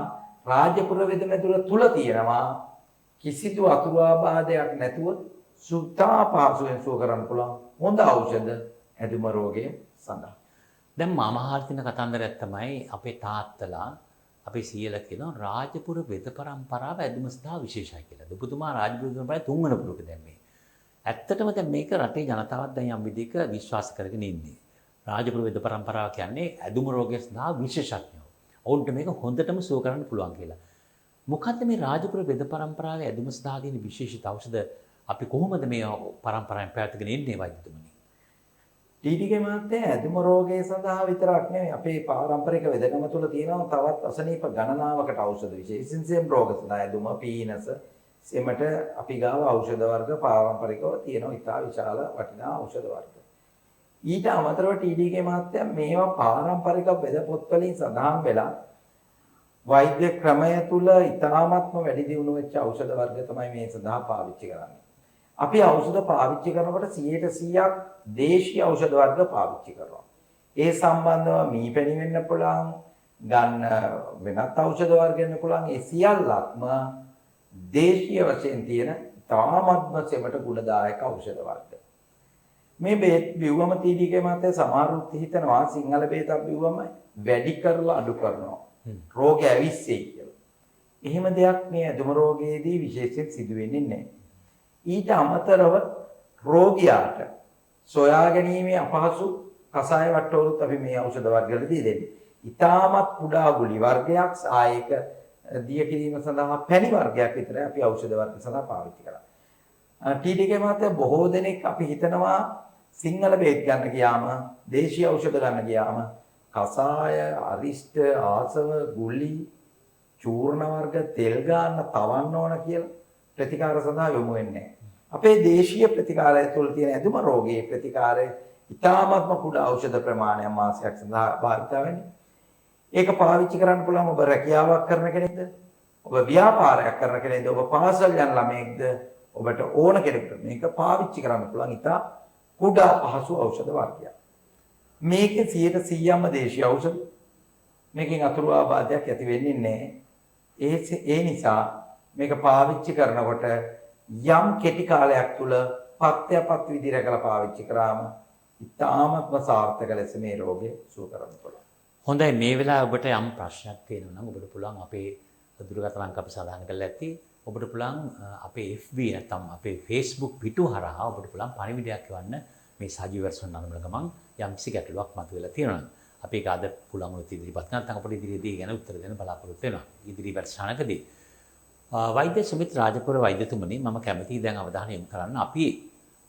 රාජපුර වෙදමැදුර තුල තියෙනවා කිසිදු අතුරු ආබාධයක් නැතුව සුතා පහසුවෙන් සුව කරන්න පුළුවන් හොඳ ඖෂධ ඇදුම රෝගය සඳහා. දැන් මාමහාර්තින කතන්දරයක් තමයි අපේ තාත්තලා අපේ සීයලා කියනවා රාජපුර වෙද පරම්පරාව ඇදුම සඳහා විශේෂයි කියලා. දුපුතුමා රාජපුර පරම්පරාවේ 3 වන පුරුක දැන් මේ. ඇත්තටම දැන් මේක රටේ ජනතාවත් දැන් යම් විදිහක විශ්වාස කරගෙන ඉන්නේ. රාජපුර වෙද පරම්පරාව කියන්නේ ඇදුම රෝගය සඳහා විශේෂඥයෝ. ඔවුන්ට මේක හොඳටම සුව කරන්න පුළුවන් කියලා. මොකද්ද මේ රාජපුර වෙද පරම්පරාවේ ඇදුම සඳහා තියෙන විශේෂිත ඖෂධ අපි කොහොමද මේ පරම්පරාවෙන් පැවැත්ගෙන ඉන්නේ වෛද්‍යතුමනි? ටීටීගේ මහත්තයා ඇදුම රෝගය සඳහා විතරක් නෙවෙයි අපේ පාරම්පරික වෙදකම තුළ තියෙනවා තවත් අසනීප ගණනාවකට ఔෂධ විශේෂයෙන් සෙම් රෝග සඳහා ඇදුම පීනස සෙමට අපි ගාව ඖෂධ වර්ග පාරම්පරිකව තියෙනවා ඉතා විශාල වටිනා ඖෂධ වර්ග. ඊට අමතරව ටීටීගේ මහත්තයා මේවා පාරම්පරික වෙද පොත්වලින් සඳහන් වෙලා වෛද්‍ය ක්‍රමය තුල ඉතාමත්ම වැඩි දියුණු වෙච්ච ඖෂධ වර්ග තමයි මේ සඳහා පාවිච්චි කරන්නේ. අපි ඖෂධ පාවිච්චි කරනකොට 100%ක් දේශීය ඖෂධ වර්ග පාවිච්චි කරනවා. ඒ සම්බන්ධව මීපැණි වෙන්න පුළුවන්, ගන්න වෙනත් ඖෂධ වර්ග වෙන්න පුළුවන්. ඒ සියල්ලක්ම දේශීය වශයෙන් තියෙන තාමත්ම සෙමට ගුණදායක ඖෂධ වර්ග. මේ බේත් බිව්වම ටීටීගේ මහත්තයා සමහරුත් හිතනවා සිංහල බේතක් බිව්වම වැඩි කරලා අඩු කරනවා. රෝගය ඇවිස්සෙයි කියලා. එහෙම දෙයක් මේ ඇදුම රෝගයේදී විශේෂයෙන් සිදු වෙන්නේ නැහැ. ඊට අමතරව රෝගියාට සොයා ගැනීමේ අපහසු කසාය වට්ටෝරුත් අපි මේ ඖෂධ වර්ගවලදී දෙන්නේ. ඊටමත් කුඩා ගුලි වර්ගයක් සායක දිය කිරීම සඳහා පැණි වර්ගයක් විතරයි අපි ඖෂධ වර්ග සඳහා පාවිච්චි කරන්නේ. ටීටීගේ මහත්තයා බොහෝ දෙනෙක් අපි හිතනවා සිංහල බේත් ගන්න ගියාම, දේශීය ඖෂධ ගන්න ගියාම කසාය, අරිෂ්ඨ, ආසව, ගුලි, චූර්ණ වර්ග, තෙල් ගන්න තවන්න ඕන කියලා ප්‍රතිකාර සඳහා යොමු වෙන්නේ. අපේ දේශීය ප්‍රතිකාරය තුළ තියෙන ඇදුම රෝගයේ ප්‍රතිකාරය ඉතාමත්ම කුඩා ඖෂධ ප්‍රමාණයක් මාසයක් සඳහා භාවිත වෙන්නේ. ඒක පාවිච්චි කරන්න පුළුවන් ඔබ රැකියාවක් කරන කෙනෙක්ද? ඔබ ව්‍යාපාරයක් කරන කෙනෙක්ද? ඔබ පාසල් යන ළමයෙක්ද? ඔබට ඕන කෙනෙකුට මේක පාවිච්චි කරන්න පුළුවන් ඉතා කුඩා පහසු ඖෂධ වර්ගයක්. මේකේ 100%ක්ම දේශීය ඖෂධ. මේකෙන් අතුරු ආබාධයක් ඇති වෙන්නේ නැහැ. ඒ නිසා මේක පාවිච්චි කරනකොට යම් කෙටි කාලයක් තුල පත්‍යපත් විදිහට කරලා පාවිච්චි කරාම ඉතාමත්ම සාර්ථක ලෙස මේ රෝගය සුව කරන්න පුළුවන්. හොඳයි මේ වෙලාවේ ඔබට යම් ප්‍රශ්නයක් තියෙනවා නම් ඔබට පුළුවන් අපේ දුරකථන අංක අපි සඳහන් කරලා ඇති. ඔබට පුළුවන් අපේ FB නැත්නම් අපේ Facebook පිටු හරහා ඔබට පුළුවන් පණිවිඩයක් එවන්න මේ සජීව වැඩසටහන නරඹන ගමන් යම්කිසි ගැටලුවක් මතුවලා තියෙනවා නම් අපි ඒක අද පුළුවන් වුණොත් ඉදිරිපත් කරන්න නැත්නම් අපිට ඉදිරියේදී ගැන උත්තර දෙන්න බලාපොරොත්තු වෙනවා. ඉදිරි වැඩසටහනකදී වෛද්‍ය සුමිත් රාජපුර වෛද්‍යතුමනි මම කැමතියි දැන් අවධානය යොමු කරන්න අපි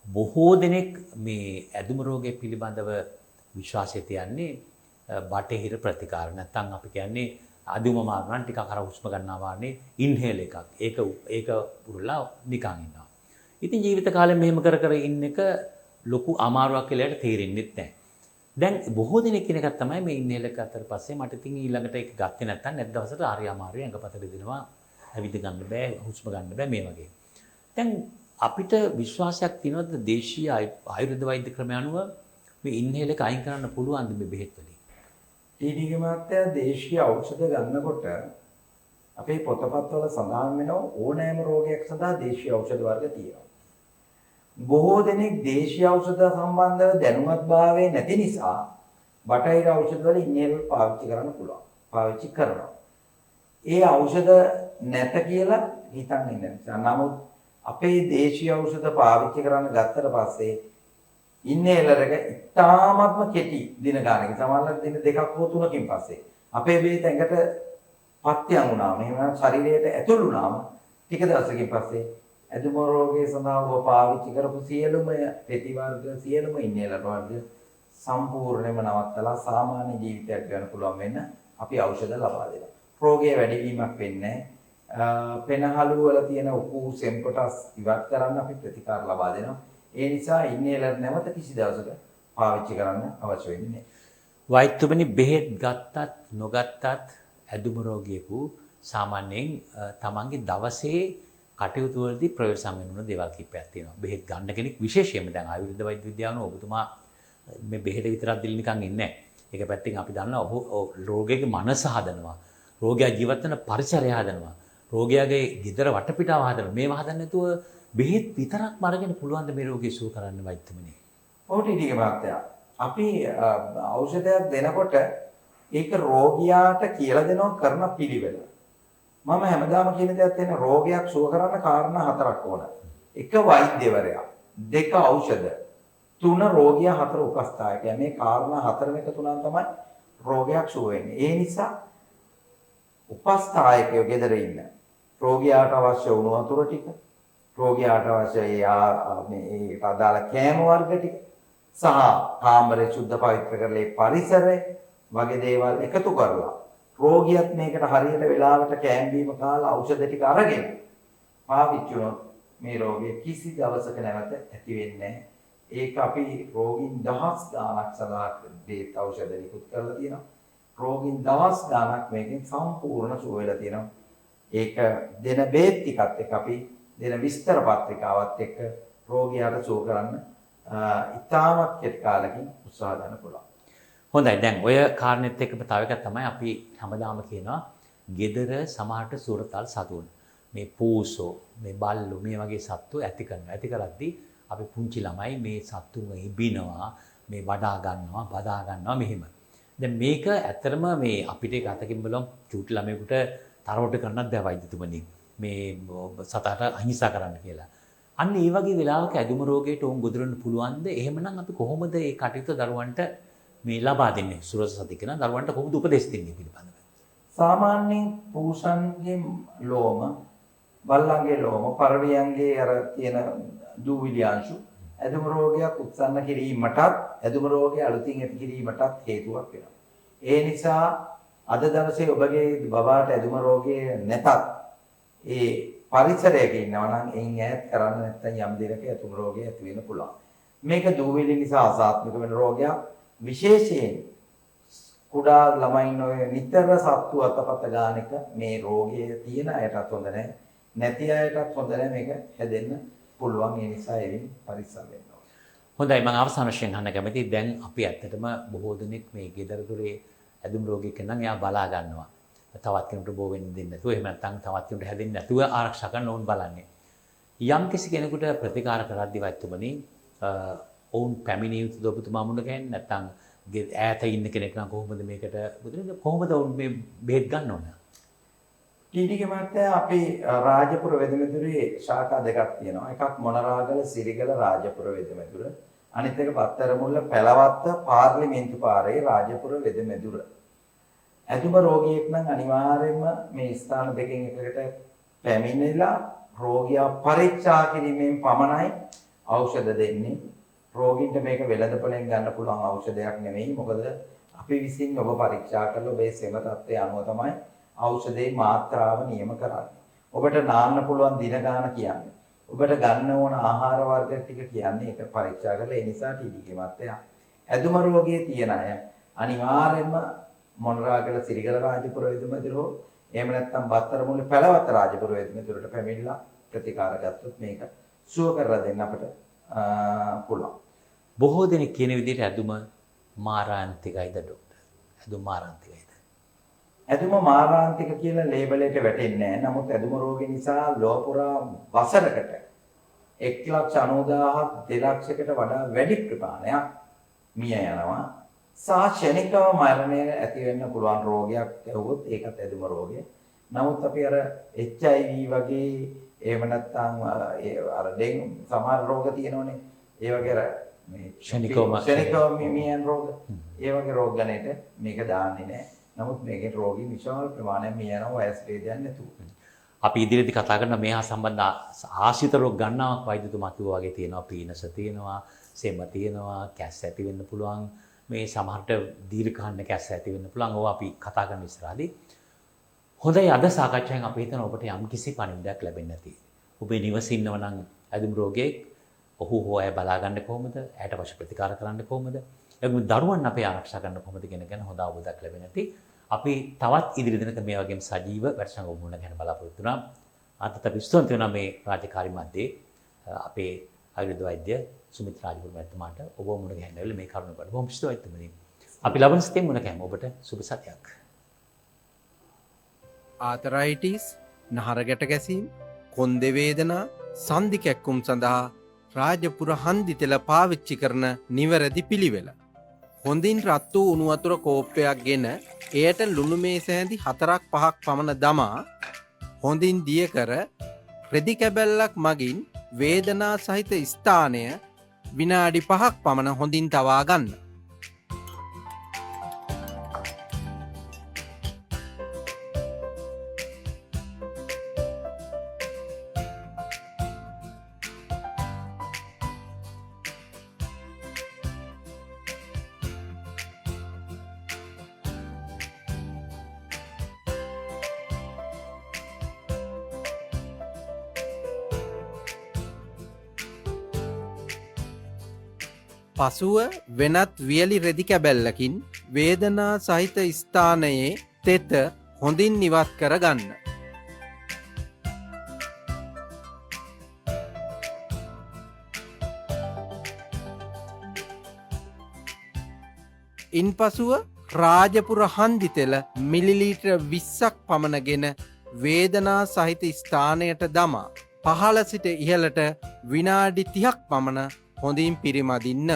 බොහෝ දෙනෙක් මේ ඇදුම රෝගය පිළිබඳව විශ්වාසය තියන්නේ බටහිර ප්‍රතිකාර නැත්නම් අපි කියන්නේ අදුම මාර්ගන් ටිකක් අර හුස්ම ගන්නවා වගේ ඉන්හෙල් එකක්. ඒක පුරුලා නිකන් ඉන්නවා. ඉතින් ජීවිත කාලෙම මෙහෙම කර කර ඉන්න එක ලොකු අමාරුවක් කියලාට තේරෙන්නේ නැහැ. දැන් බොහෝ දෙනෙක් කියන එකක් තමයි මේ ඉන්හෙල් එක අතර පස්සේ මට ඉතින් ඊළඟට ඒක ගත්තේ නැත්නම් නැත් දවසට හරි අමාරුයි ඇඟපත රිදෙනවා. ඇවිද ගන්න බෑ, හුස්ම ගන්න බෑ මේ වගේ. දැන් අපිට විශ්වාසයක් තියෙනවද දේශීය ආයුර්වේද වෛද්‍ය ක්‍රමය අනුව මේ ඉන්හෙල් එක අයින් කරන්න පුළුවන්ද මේ බෙහෙත් වලින්? ටීටීගේ මහත්තයා දේශීය ඖෂධ ගන්නකොට අපේ පොතපත්වල සඳහන් වෙනවා ඕනෑම රෝගයක් සඳහා දේශීය ඖෂධ වර්ග තියෙනවා. බොහෝ දෙනෙක් දේශීය ඖෂධ සම්බන්ධව දැනුමත්භාවය නැති නිසා බටහිර ඖෂධ වල ඉන්හෙල් පාවිච්චි කරන්න පුළුවන්. පාවිච්චි කරනවා. ඒ ඖෂධ නැත කියලා හිතන් ඉන්න නිසා. නමුත් අපේ දේශීය ඖෂධ පාවිච්චි කරන්න ගත්තට පස්සේ ඉන්හෙලර් එක ඉතාමත්ම කෙටි දින ගානක සමහරවිට දින දෙකක් හෝ තුනකින් පස්සේ අපේ බේත ඇඟට පත්‍යම් වුණාම එහෙම ශරීරයට ඇතුළු වුණාම ටික දවසකින් පස්සේ ඇදුම රෝගය සඳහා ඔබ පාවිච්චි කරපු සියලුම පෙති වර්ග සියලුම ඉන්හෙලර් වර්ග සම්පූර්ණයෙන්ම නවත්තලා සාමාන්‍ය ජීවිතයක් ගන්න පුළුවන් වෙන්න අපි ඖෂධ ලබා දෙනවා. රෝගයේ වැඩිවීමක් වෙන්නේ පෙනහළු වල තියෙන උකු සෙම් කොටස් ඉවත් කරන්න අපි ප්‍රතිකාර ලබා දෙනවා. ඒ නිසා ඉන්හෙලර් නැවත කිසි දවසක පාවිච්චි කරන්න අවශ්‍ය වෙන්නේ නැහැ. වෛද්‍යතුමනි බෙහෙත් ගත්තත් නොගත්තත් ඇදුම රෝගියෙකු සාමාන්‍යයෙන් තමන්ගේ දවසේ කටයුතු වලදී ප්‍රයෝජන වෙන දේවල් කිහිපයක් තියෙනවා. බෙහෙත් ගන්න කෙනෙක් විශේෂයෙන්ම දැන් ආයුර්වේද වෛද්‍ය විද්‍යාවන ඔබතුමා මේ බෙහෙත විතරක් දෙන්න නිකන් ඉන්නේ නැහැ. ඒක පැත්තෙන් අපි දන්නවා ඔහු රෝගියාගේ මනස හදනවා. රෝගියා ජීවත් වෙන පරිසරය හදනවා. රෝගියාගේ ගෙදර වටපිටාව හදනවා. මේවා හදන්න නැතුව බෙහෙත් විතරක් අරගෙන පුළුවන් ද මේ රෝගී සුව කරන්න වෛද්‍යතුමනි? ඔව් ටීටීගේ මහත්තයා. අපි ඖෂධයක් දෙනකොට ඒක රෝගියාට කියලා දෙනවා කරන පිළිවෙල. මම හැමදාම කියන දෙයක් තියෙන රෝගයක් සුව කරන්න කාරණා හතරක් ඕන. එක වෛද්‍යවරයා, දෙක ඖෂධ, තුන රෝගියා, හතර උපස්ථායකයා. මේ කාරණා හතරම එකතු වුණාම තමයි රෝගයක් සුව වෙන්නේ. ඒ නිසා උපස්ථායකයෝ ගෙදර ඉන්න රෝගියාට අවශ්‍ය වුණු වතුර ටික, රෝගියාට අවශ්‍ය මේ අදාළ කෑම වර්ග ටික සහ කාමරේ සුද්ධ පවිත්‍ර කරලා ඒ පරිසරය වගේ දේවල් එකතු කරලා රෝගියත් මේකට හරියට වෙලාවට කෑම්බීම කාලා ඖෂධ ටික අරගෙන පාවිච්චි වුණොත් මේ රෝගය කිසි දවසක නැවත ඇති වෙන්නේ නැහැ. ඒක අපි රෝගීන් දහස් ගාණක් සඳහා බේත් ඖෂධ නිකුත් කරලා තියෙනවා. රෝගීන් දවස් ගාණක් මේකෙන් සම්පූර්ණ සුව වෙලා තියෙනවා. ඒක දෙන බේත් ටිකත් එක්ක අපි දෙන විස්තර පත්‍රිකාවත් එක්ක රෝගියාට සුව කරන්න ඉතාමත් කෙටි කාලෙකින් උත්සාහ ගන්න පුළුවන්. හොඳයි. දැන් ඔය කාරණෙත් එක්කම තව එකක් තමයි අපි හැමදාම කියනවා gedara සමහරට සූරතල් සතුන්. මේ පූසෝ, මේ බල්ලෝ මේ වගේ සත්තු ඇති කරනවා. ඇති කරද්දී අපි පුංචි ළමයි මේ සත්තුන්ව ඉබිනවා, මේ වඩා ගන්නවා, බදා ගන්නවා මෙහෙම. දැන් මේක ඇත්තටම මේ අපිට ඒක අතකින් බලමු චූටි ළමයෙකුට තරවට කරන්නත් බෑ වෛද්‍යතුමනි. මේ සතට අහිංසා කරන්න කියලා. අන්න ඒ වගේ වෙලාවක ඇදුම රෝගයට උන් ගොදුරන්න පුළුවන්ද? එහෙමනම් අපි කොහොමද මේ කටයුතු දරුවන්ට මේ ලබා දෙන්නේ? සුරසතිකන දරුවන්ට කොහොමද උපදෙස් දෙන්නේ පිළිබඳව? සාමාන්‍යයෙන් පූෂන්ගේ ලෝම, බල්ලන්ගේ ලෝම, පරවියන්ගේ අර තියෙන දූවිලි අංශු ඇදුම රෝගයක් උත්සන්න කිරීමටත් ඇදුම රෝගය අලුතින් ඇති කිරීමටත් හේතුවක් වෙනවා. ඒ නිසා අද දවසේ ඔබගේ බබාට ඇදුම රෝගය නැතත් ඒ පරිසරයක ඉන්නවා නම් එයින් ඈත් කරන්න නැත්නම් යම් දිනක ඇදුම රෝගය ඇති වෙන්න පුළුවන්. මේක දූවිලි නිසා අසාත්මික වෙන රෝගයක්. විශේෂයෙන් කුඩා ළමයින් ඔය නිතර සත්තු අතපත ගන්න එක මේ රෝගය තියෙන අයටත් හොඳ නැහැ. නැති අයටත් හොඳ නැහැ. මේක හැදෙන්න පුළුවන්. ඒ නිසා එවින් පරිස්සම් වෙන්න ඕනේ. හොඳයි. මම අවසාන වශයෙන් අහන්න කැමතියි. දැන් අපි ඇත්තටම බොහෝ දෙනෙක් මේ ගෙදර දොරේ ඇදුම් රෝගියෙක් නම් එයා බලා ගන්නවා. තවත් කෙනෙකුට බෝ වෙන්න දෙන්නේ නැතුව, එහෙම නැත්නම් තවත් කෙනෙකුට හැදෙන්නේ නැතුව ආරක්ෂා කරන්න ඕන් බලන්නේ. යම් කිසි කෙනෙකුට ප්‍රතිකාර කරද්දී වෛද්‍යතුමනි ඔවුන් පැමිණිය යුතුද ඔබතුමා මුණ ගැහෙන්නේ? නැත්නම් ඈත ඉන්න කෙනෙක් නම් කොහොමද මේකට කොහොමද ඔවුන් මේ බෙහෙත් ගන්න ඕන? ටීඩීගේ මහත්තයා අපේ රාජපුර වෙදමෙදුරේ ශාඛා දෙකක් තියෙනවා. එකක් මොනරාගල සිරිගල රාජපුර වෙදමෙදුර. අනිත් එක පත්තරමුල්ල පැලවත්ත පාර්ලිමේන්තු පාරේ රාජපුර වෙදමෙදුර. ඇදුම රෝගියෙක් නම් අනිවාර්යයෙන්ම මේ ස්ථාන දෙකෙන් එකකට පැමිණිලා රෝගියා පරීක්ෂා කිරීමෙන් පමණයි ඖෂධ දෙන්නේ. රෝගීන්ට මේක වෙළඳපොලෙන් ගන්න පුළුවන් ඖෂධයක් නෙමෙයි. මොකද අපි විසින් ඔබ පරීක්ෂා කරලා ඔබේ සෙම තත්ත්වය අනුව තමයි ඖෂධයේ මාත්‍රාව නියම කරන්නේ. ඔබට නාන්න පුළුවන් දින ගාන කියන්නේ. ඔබට ගන්න ඕන ආහාර වර්ග ටික කියන්නේ ඒක පරීක්ෂා කරලා. ඒ නිසා ටීඩීගේ මත්තයා ඇදුම රෝගයේ තියෙන අය අනිවාර්යයෙන්ම මොනරාගල සිරිගල රාජපුර වෙදමෙදුරෝ එහෙම නැත්නම් බත්තරමුල්ල පැලවත්ත රාජපුර වෙදමෙදුරට පැමිණිලා ප්‍රතිකාර ගත්තොත් මේක සුව කරලා දෙන්න අපිට පුළුවන්. බොහෝ දෙනෙක් කියන විදිහට ඇදුම මාරාන්තිකයිද ડોක්ටර්? ඇදුම මාරාන්තිකයිද? ඇදුම මාරාන්තික කියලා ලේබල් එකට වැටෙන්නේ නැහැ. නමුත් ඇදුම රෝගය නිසා ලෝක පුරා වසරකට 1,90,000ක් 2,00,000කට වඩා වැඩි ප්‍රමාණයක් මිය යනවා. ශාසනිකව මරණය ඇති වෙන්න පුළුවන් රෝගයක් ඇහුවොත් ඒකත් ඇදුම රෝගය. නමුත් අපි අර HIV වගේ එහෙම නැත්නම් අර ඩෙන්ගු සමහර රෝග තියෙනවනේ. ඒ වගේ අර මේ ක්ෂණිකව මියන රෝග. ඒ වගේ රෝග ගණයට මේක දාන්නේ නැහැ. නමුත් මේකේ රෝගී විශාල ප්‍රමාණයක් මිය යනවා වයස් ભેදයක් නැතුව. අපි ඉදිරියේදී කතා කරන මේ හා සම්බන්ධ ආශ්‍රිත රෝග ගණනාවක් වෛද්‍යතුමා කිව්වා වගේ තියෙනවා. පීනස තියෙනවා, සෙම තියෙනවා, කැස් ඇති වෙන්න පුළුවන්. මේ සමහරට දීර්ඝකාලීන කැස් ඇති වෙන්න පුළුවන්. ඕවා අපි කතා කරන ඉස්සරහදී. හොඳයි, අද සාකච්ඡාවෙන් අපි හිතන ඔබට යම් කිසි පණිවිඩයක් ලැබෙන්නේ නැති. ඔබේ නිවසේ ඉන්නව නම් ඇදුම් රෝගියෙක්, ඔහු හෝ අය බලා ගන්න කොහොමද? ඇයට අවශ්‍ය ප්‍රතිකාර කරන්න කොහොමද? එගොල්ලෝ දරුවන් අපේ ආරක්ෂා කරන්න කොහොමද කියන ගැන හොඳ අවබෝධයක් ලැබෙන්නේ නැති. අපි තවත් ඉදිරි දිනක මේ වගේම සජීව වැඩසටහන් ඔබ මුණ ගැහෙන බලාපොරොත්තු වෙනවා. අදට අපි ස්තුති වෙනවා මේ රාජකාරී මැද්දේ අපේ ආයුර්වේද වෛද්‍ය සුමිත් රාජපුර මහත්මයාට ඔබ මුණ ගැහෙන්න මේ කරුණකට බොහොම ස්තුතියි වෛද්‍යතුමනි. අපි ලබන සතියේ මුණ ගැහෙමු. ඔබට සුබ සතියක්. ආතරයිටිස්, නහර ගැට ගැසීම්, කොන්දේ වේදනා, සන්ධි කැක්කුම් සඳහා රාජපුර හන්දි තෙල පාවිච්චි කරන නිවැරදි පිළිවෙල. හොඳින් රත් වූ උණු වතුර කෝප්පයක් ගෙන එයට ලුණු මේස හැඳි 4-5ක් පමණ දමා හොඳින් දිය කර රෙදි කැබැල්ලක් මගින් වේදනා සහිත ස්ථානය විනාඩි 5ක් පමණ හොඳින් තවා ගන්න. පසුව වෙනත් වියලි රෙදි කැබැල්ලකින් වේදනා සහිත ස්ථානයේ තෙත හොඳින් ඉවත් කරගන්න. ඉන්පසුව රාජපුර හන්දි තෙල මිලිලීටර් 20ක් පමණගෙන වේදනා සහිත ස්ථානයට දමා පහළ සිට ඉහළට විනාඩි 30ක් පමණ හොඳින් පිරිමදින්න.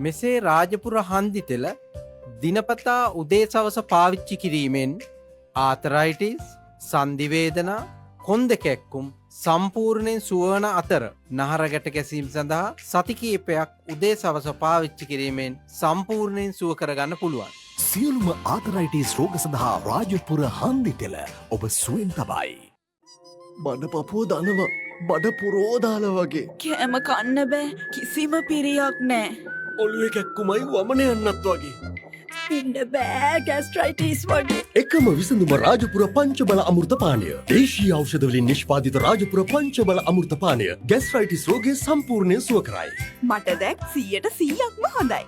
මෙසේ රාජපුර හන්දි තෙල දිනපතා උදේ සවස පාවිච්චි කිරීමෙන් ආතරයිටිස්, සන්ධිවේදනා, කොන්ද කැක්කුම් සම්පූර්ණයෙන් සුවවන අතර නහර ගැට ගැසීම් සඳහා සති කිහිපයක් උදේ සවස පාවිච්චි කිරීමෙන් සම්පූර්ණයෙන් සුව කරගන්න පුළුවන්. සියලුම ආතරයිටිස් රෝග සඳහා රාජපුර හන්දි තෙල ඔබ සුවෙන් තබයි. බඩ පපුව දනව බඩ පුරෝදාල වගේ කෑම කන්න බෑ කිසිම පිරියක් නෑ. ඔළුවේ කැක්කුමයි වමන යන්නත් වගේ. ඉන්න බෑ ගැස්ට්‍රයිටිස් වගේ. එකම විසඳුම රාජපුර පංචබල අමෘතපානය. දේශීය ඖෂධවලින් නිෂ්පාදිත රාජපුර පංචබල අමෘතපානය ගැස්ට්‍රයිටිස් රෝගය සම්පූර්ණයෙන් සුව කරයි. මට දැක් 100%ක්ම හොඳයි.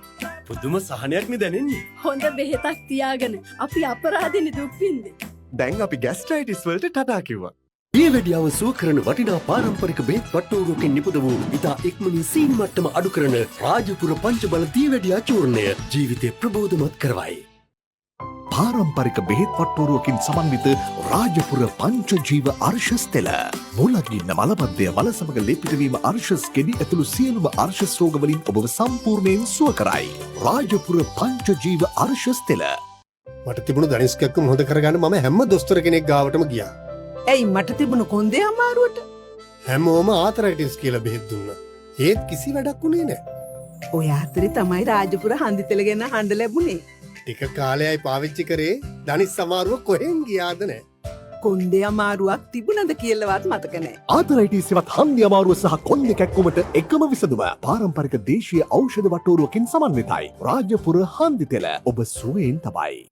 පුදුම සහනයක්නේ දැනෙන්නේ. හොඳ බෙහෙතක් තියාගෙන අපි අපරාධෙනි දුක් විඳින්නේ. දැන් අපි ගැස්ට්‍රයිටිස් වලට ටටා කිව්වා. දියවැඩියාව සුව කරන වටිනා පාරම්පරික බෙහෙත් වට්ටෝරුවකින් නිපද වූ ඉතා ඉක්මනින් සීනි මට්ටම අඩු කරන රාජපුර පංචබල දියවැඩියා චූර්ණය ජීවිතය ප්‍රබෝධමත් කරවයි. පාරම්පරික බෙහෙත් වට්ටෝරුවකින් සමන්විත රාජපුර පංචජීව අර්ශස් තෙල. මුලගින්න මලබද්ධය මල සමග ලේපිතවීම අර්ශස් ගෙඩි ඇතුළු සියලුම අර්ශස් රෝගවලින් ඔබව සම්පූර්ණයෙන් සුව කරයි. රාජපුර පංචජීව අර්ශස් තෙල. මට තිබුණු දනිස්කැක්කම හොඳ කරගන්න මම හැම දොස්තර කෙනෙක් ගාවටම ගියා. ඇයි මට තිබුණ කොන්දේ අමාරුවට? හැමෝම ආතරයිටිස් කියලා බෙහෙත් දුන්නා. ඒත් කිසි වැඩක් වුණේ නැහැ. ඔය අතරේ තමයි රාජපුර හන්දි තෙල ගැන හඬ ලැබුණේ. ටික කාලයයි පාවිච්චි කරේ දනිස් අමාරුව කොහෙන් ගියාද නැහැ. කොන්දේ අමාරුවක් තිබුණද කියලාවත් මතක නැහැ. ආතරයිටිස් ඉවත් හන්දි අමාරුව සහ කොන්ද කැක්කුමට එකම විසඳුම පාරම්පරික දේශීය ඖෂධ වට්ටෝරුවකින් සමන්විතයි. රාජපුර හන්දි තෙල ඔබ සුවයෙන් තබයි.